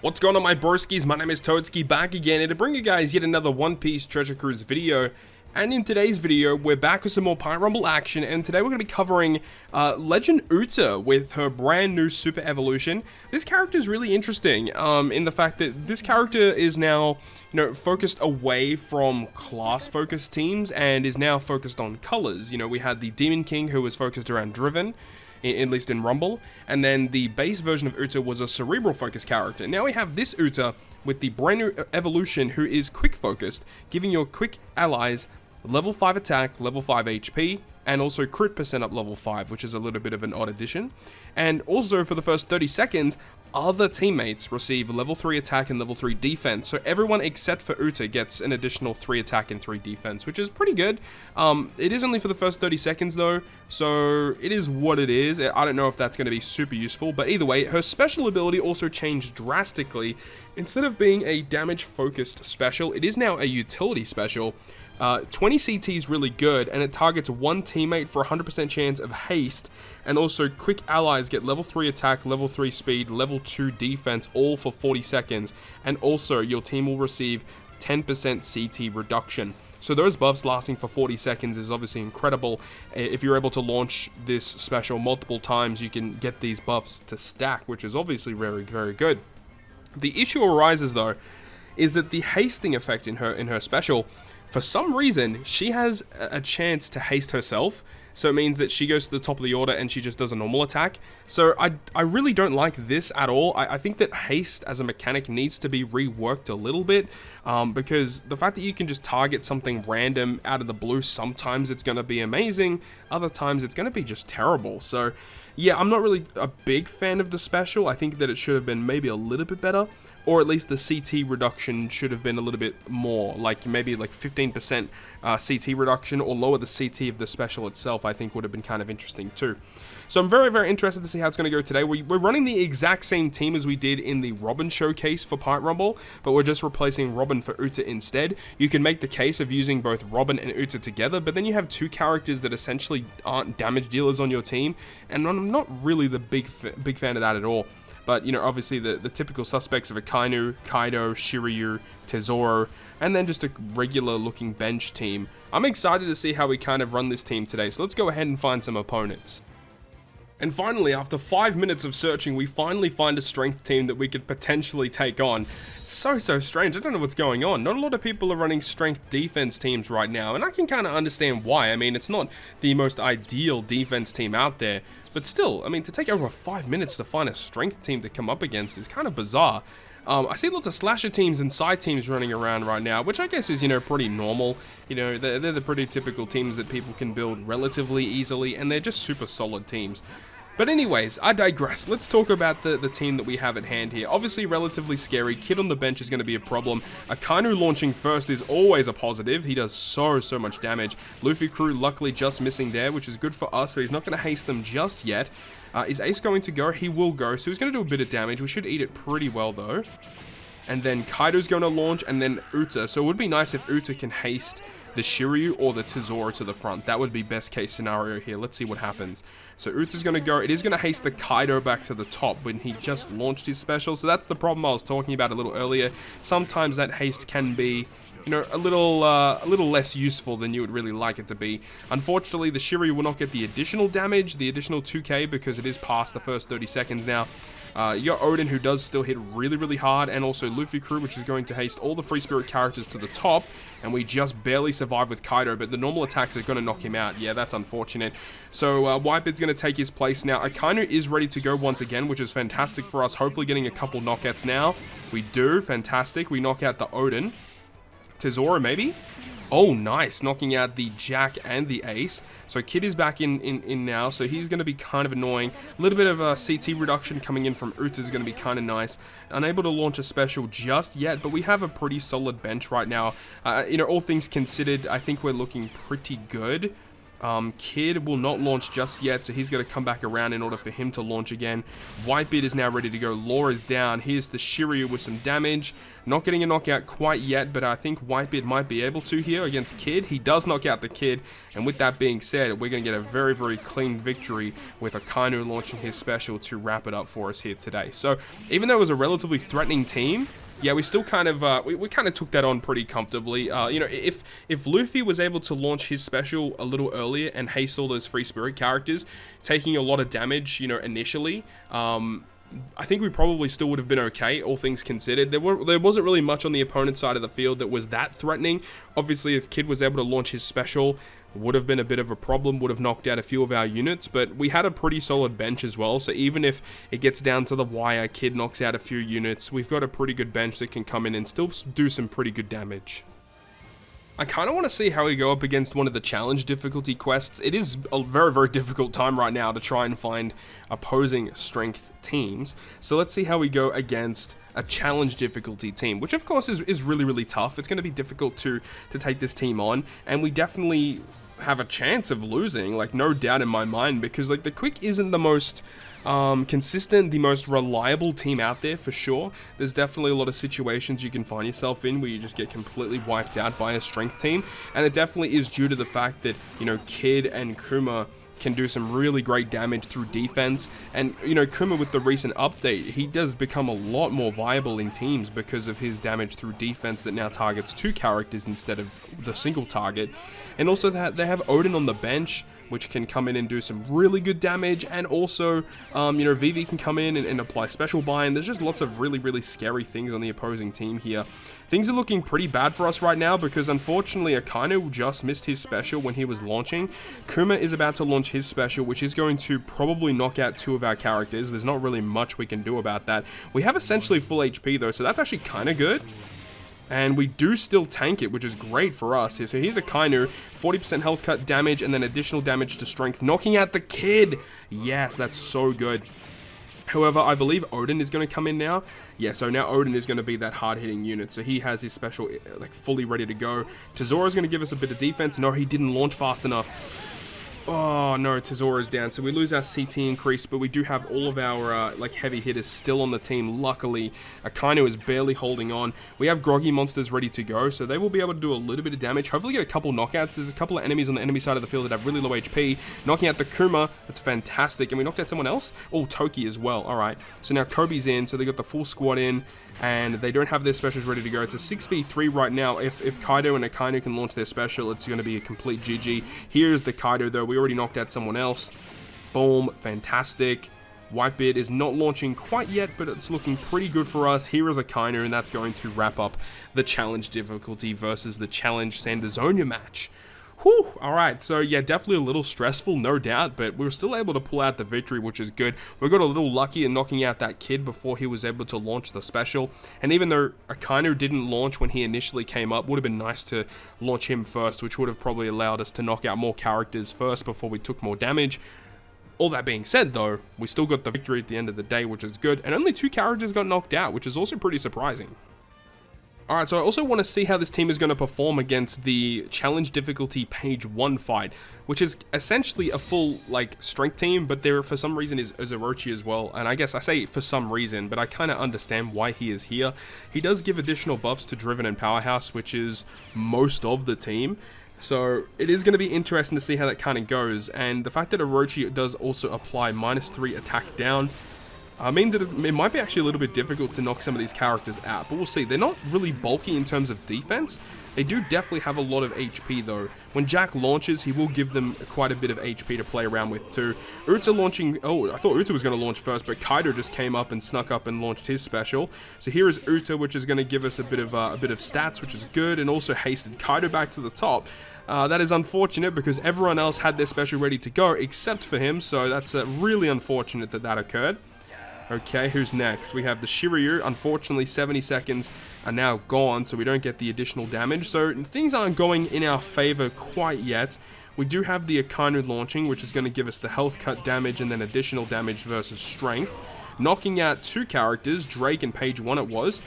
What's going on, my broskies? My name is Toadskii, back again and to bring you guys yet another One Piece Treasure Cruise video. And in today's video, we're back with some more Pirate Rumble action, and today we're going to be covering Legend Uta with her brand new Super Evolution. This character is really interesting in the fact that this character is now, focused away from class-focused teams and is now focused on colors. We had the Demon King who was focused around Driven, at least in Rumble, and then the base version of Uta was a cerebral focused character. Now we have this Uta with the brand new evolution who is quick focused, giving your quick allies level 5 attack, level 5 HP, and also crit percent up level 5, which is a little bit of an odd addition. And also for the first 30 seconds, other teammates receive level 3 attack and level 3 defense. So everyone except for Uta gets an additional 3 attack and 3 defense, which is pretty good. It is only for the first 30 seconds though, so it is what it is. I don't know if that's going to be super useful, but either way, her special ability also changed drastically. Instead of being a damage focused special, it is now a utility special. 20 CT is really good, and it targets one teammate for 100% chance of haste, and also quick allies get level 3 attack, level 3 speed, level 2 defense, all for 40 seconds, and also your team will receive 10% CT reduction. So those buffs lasting for 40 seconds is obviously incredible. If you're able to launch this special multiple times, you can get these buffs to stack, which is obviously very, very good. The issue arises though, is that the hasting effect in her special, for some reason, she has a chance to haste herself, so it means that she goes to the top of the order and she just does a normal attack. So I really don't like this at all. I think that haste as a mechanic needs to be reworked a little bit, because the fact that you can just target something random out of the blue, sometimes it's going to be amazing, other times it's going to be just terrible. So yeah, I'm not really a big fan of the special. I think that it should have been maybe a little bit better, or at least the CT reduction should have been a little bit more, like maybe like 15% CT reduction, or lower the CT of the special itself. I think would have been kind of interesting too. So I'm very, very interested to see how it's going to go today. We're running the exact same team as we did in the Robin showcase for Pirate Rumble, but we're just replacing Robin for Uta instead. You can make the case of using both Robin and Uta together, but then you have two characters that essentially aren't damage dealers on your team, and I'm not really the big fan of that at all. But, obviously the typical suspects of Akainu, Kaido, Shiryu, Tesoro, and then just a regular looking bench team. I'm excited to see how we kind of run this team today, so let's go ahead and find some opponents. And finally, after 5 minutes of searching, we finally find a strength team that we could potentially take on. So strange. I don't know what's going on. Not a lot of people are running strength defense teams right now, and I can kind of understand why. I mean, it's not the most ideal defense team out there, but still, I mean, to take over 5 minutes to find a strength team to come up against is kind of bizarre. I see lots of slasher teams and side teams running around right now, which I guess is, pretty normal. They're the pretty typical teams that people can build relatively easily, and they're just super solid teams. But anyways, I digress. Let's talk about the team that we have at hand here. Obviously, relatively scary. Kid on the bench is going to be a problem. Akainu launching first is always a positive. He does so much damage. Luffy crew luckily just missing there, which is good for us, so he's not going to haste them just yet. Is Ace going to go? He will go, so he's going to do a bit of damage. We should eat it pretty well, though. And then Kaido's going to launch, and then Uta. So it would be nice if Uta can haste the Shiryu or the Tesoro to the front. That would be best case scenario here. Let's see what happens. So Uta's going to go. It is going to haste the Kaido back to the top when he just launched his special. So that's the problem I was talking about a little earlier. Sometimes that haste can be, a little less useful than you would really like it to be. Unfortunately, the Shiryu will not get the additional damage, the additional 2k, because it is past the first 30 seconds now. You got Odin, who does still hit really hard, and also Luffy crew, which is going to haste all the free spirit characters to the top, and we just barely survive with Kaido, but the normal attacks are going to knock him out. Yeah, that's unfortunate. So Whitebeard's going to take his place now. Akainu is ready to go once again, which is fantastic for us, hopefully getting a couple knockouts now. We do, fantastic. We knock out the Odin. Tesoro, maybe? Oh, nice. Knocking out the Jack and the Ace. So Kid is back in now, so he's going to be kind of annoying. A little bit of a CT reduction coming in from Uta is going to be kind of nice. Unable to launch a special just yet, but we have a pretty solid bench right now. All things considered, I think we're looking pretty good. Kid will not launch just yet, so he's going to come back around in order for him to launch again. Whitebeard is now ready to go. Law is down. Here's the Shiryu with some damage. Not getting a knockout quite yet, but I think Whitebeard might be able to here against Kid. He does knock out the Kid, and with that being said, we're going to get a very, very clean victory with Akainu launching his special to wrap it up for us here today. So, even though it was a relatively threatening team, yeah, we still kind of we kind of took that on pretty comfortably. You know, if Luffy was able to launch his special a little earlier and haste all those free spirit characters, taking a lot of damage, you know, initially, I think we probably still would have been okay, all things considered. There wasn't really much on the opponent's side of the field that was that threatening. Obviously, if Kid was able to launch his special, would have been a bit of a problem, would have knocked out a few of our units, but we had a pretty solid bench as well, so even if it gets down to the wire, Kid knocks out a few units, we've got a pretty good bench that can come in and still do some pretty good damage. I kind of want to see how we go up against one of the challenge difficulty quests. It is a very, very difficult time right now to try and find opposing strength teams. So let's see how we go against a challenge difficulty team, which of course is really, really tough. It's going to be difficult to take this team on, and we definitely have a chance of losing, like no doubt in my mind, because like the Quick isn't the most consistent, the most reliable team out there for sure. There's definitely a lot of situations you can find yourself in where you just get completely wiped out by a strength team, and it definitely is due to the fact that, you know, Kid and Kuma can do some really great damage through defense, and you know, Kuma with the recent update, he does become a lot more viable in teams because of his damage through defense that now targets 2 characters instead of the single target, and also that they have Odin on the bench, which can come in and do some really good damage, and also, you know, Vivi can come in and apply special bind. There's just lots of really, really scary things on the opposing team here. Things are looking pretty bad for us right now because unfortunately Akainu just missed his special when he was launching. Kuma is about to launch his special, which is going to probably knock out 2 of our characters. There's not really much we can do about that. We have essentially full HP though, so that's actually kind of good. And we do still tank it, which is great for us. So here's Akainu, 40% health cut damage, and then additional damage to strength, knocking out the Kid. Yes, that's so good. However, I believe Odin is going to come in now. Yeah, so now Odin is going to be that hard-hitting unit. So he has his special like fully ready to go. Tezora is going to give us a bit of defense. No, he didn't launch fast enough. Oh no, Tezora's down, so we lose our CT increase, but we do have all of our like heavy hitters still on the team. Luckily, Akainu is barely holding on. We have groggy monsters ready to go, so they will be able to do a little bit of damage, hopefully get a couple knockouts. There's a couple of enemies on the enemy side of the field that have really low HP, knocking out the Kuma. That's fantastic. And we knocked out someone else? Oh, Toki as well. Alright, so now Kobe's in, so they got the full squad in, and they don't have their specials ready to go. It's a 6v3 right now. If Kaido and Akainu can launch their special, it's going to be a complete GG. Here's the Kaido though. We already knocked out someone else. Boom, fantastic. Whitebeard is not launching quite yet, but it's looking pretty good for us. Here is Akainu, and that's going to wrap up the challenge difficulty versus the challenge Sandersonia match. Whew, alright, so yeah, definitely a little stressful, no doubt, but we were still able to pull out the victory, which is good. We got a little lucky in knocking out that Kid before he was able to launch the special, and even though Akainu didn't launch when he initially came up, would have been nice to launch him first, which would have probably allowed us to knock out more characters first before we took more damage. All that being said though, we still got the victory at the end of the day, which is good, and only 2 characters got knocked out, which is also pretty surprising. Alright, so I also want to see how this team is going to perform against the challenge difficulty page 1 fight, which is essentially a full, like, strength team, but there for some reason is Orochi as well, and I guess I say for some reason, but I kind of understand why he is here. He does give additional buffs to Driven and Powerhouse, which is most of the team, so it is going to be interesting to see how that kind of goes, and the fact that Orochi does also apply -3 attack down, means it might be actually a little bit difficult to knock some of these characters out, but we'll see. They're not really bulky in terms of defense. They do definitely have a lot of HP though. When Jack launches, he will give them quite a bit of HP to play around with too. Uta launching, oh, I thought Uta was going to launch first, but Kaido just came up and snuck up and launched his special. So here is Uta, which is going to give us a bit of stats, which is good, and also hasted Kaido back to the top. That is unfortunate because everyone else had their special ready to go except for him, so that's really unfortunate that occurred. Okay, who's next? We have the Shiryu. Unfortunately, 70 seconds are now gone, so we don't get the additional damage. So things aren't going in our favor quite yet. We do have the Akainu launching, which is going to give us the health cut damage and then additional damage versus strength. Knocking out 2 characters, Drake and page 1 it was.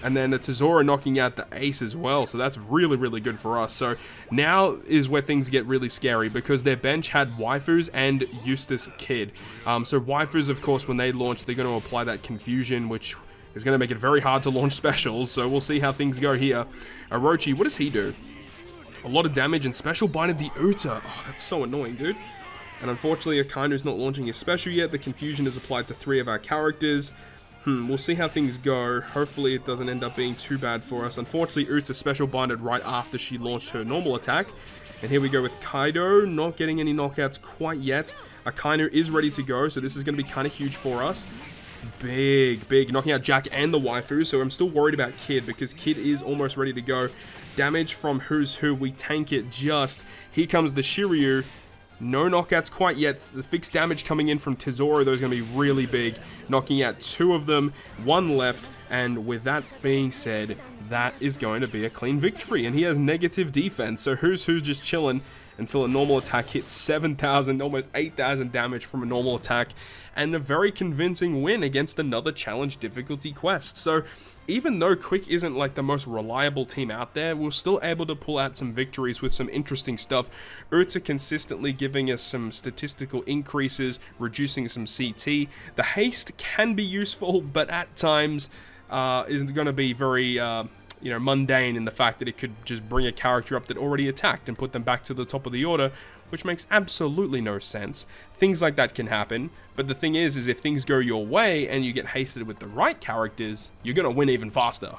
And then the Tesoro knocking out the Ace as well, so that's really, really good for us. So now is where things get really scary, because their bench had Waifus and Eustace Kid. So Waifus, of course, when they launch, they're going to apply that confusion, which is going to make it very hard to launch specials, so we'll see how things go here. Orochi, what does he do? A lot of damage and special binded the Uta. Oh, that's so annoying, dude. And unfortunately, Akanu's not launching his special yet. The confusion is applied to 3 of our characters. We'll see how things go. Hopefully it doesn't end up being too bad for us. Unfortunately, Uta special binded right after she launched her normal attack. And here we go with Kaido, not getting any knockouts quite yet. Akainu is ready to go, so this is going to be kind of huge for us. Big, knocking out Jack and the waifu, so I'm still worried about Kid, because Kid is almost ready to go. Damage from Who's Who, we tank it just. Here comes the Shiryu. No knockouts quite yet. The fixed damage coming in from Tesoro, those are going to be really big. Knocking out 2 of them, 1 left, and with that being said, that is going to be a clean victory. And he has negative defense, so Who's just chilling until a normal attack hits 7,000, almost 8,000 damage from a normal attack, and a very convincing win against another challenge difficulty quest. So even though Quick isn't like the most reliable team out there, we're still able to pull out some victories with some interesting stuff. Uta consistently giving us some statistical increases, reducing some CT. The haste can be useful, but at times isn't going to be very mundane in the fact that it could just bring a character up that already attacked and put them back to the top of the order, which makes absolutely no sense. Things like that can happen, but the thing is if things go your way and you get hasted with the right characters, you're going to win even faster.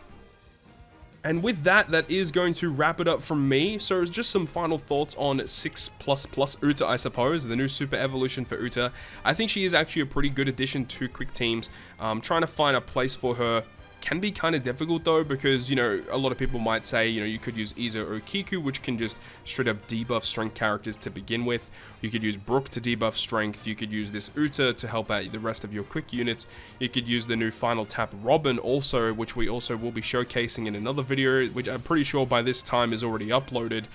And with that, that is going to wrap it up from me. So it's just some final thoughts on 6++ Uta, I suppose, the new super evolution for Uta. I think she is actually a pretty good addition to quick teams. Trying to find a place for her can be kind of difficult though, because, a lot of people might say, you could use Izo or Kiku, which can just straight up debuff strength characters to begin with. You could use Brook to debuff strength. You could use this Uta to help out the rest of your quick units. You could use the new final tap Robin also, which we also will be showcasing in another video, which I'm pretty sure by this time is already uploaded.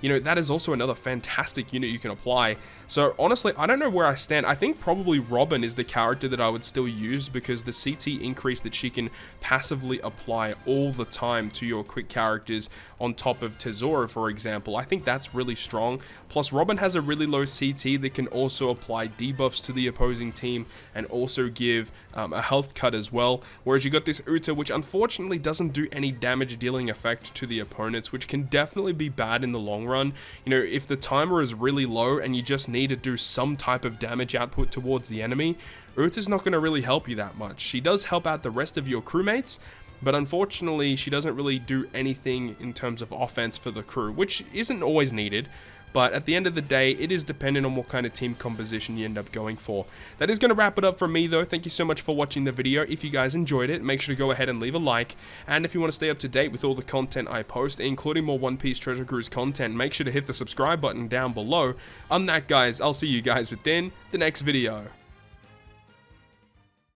That is also another fantastic unit you can apply. So honestly, I don't know where I stand. I think probably Robin is the character that I would still use, because the CT increase that she can passively apply all the time to your quick characters on top of Tesoro, for example, I think that's really strong. Plus Robin has a really low CT that can also apply debuffs to the opposing team and also give a health cut as well. Whereas you got this Uta, which unfortunately doesn't do any damage dealing effect to the opponents, which can definitely be bad in the long run. If the timer is really low and you just need to do some type of damage output towards the enemy, Uta's not going to really help you that much. She does help out the rest of your crewmates, but unfortunately she doesn't really do anything in terms of offense for the crew, which isn't always needed. But at the end of the day, it is dependent on what kind of team composition you end up going for. That is going to wrap it up from me though. Thank you so much for watching the video. If you guys enjoyed it, make sure to go ahead and leave a like. And if you want to stay up to date with all the content I post, including more One Piece Treasure Cruise content, make sure to hit the subscribe button down below. On that, guys, I'll see you guys within the next video.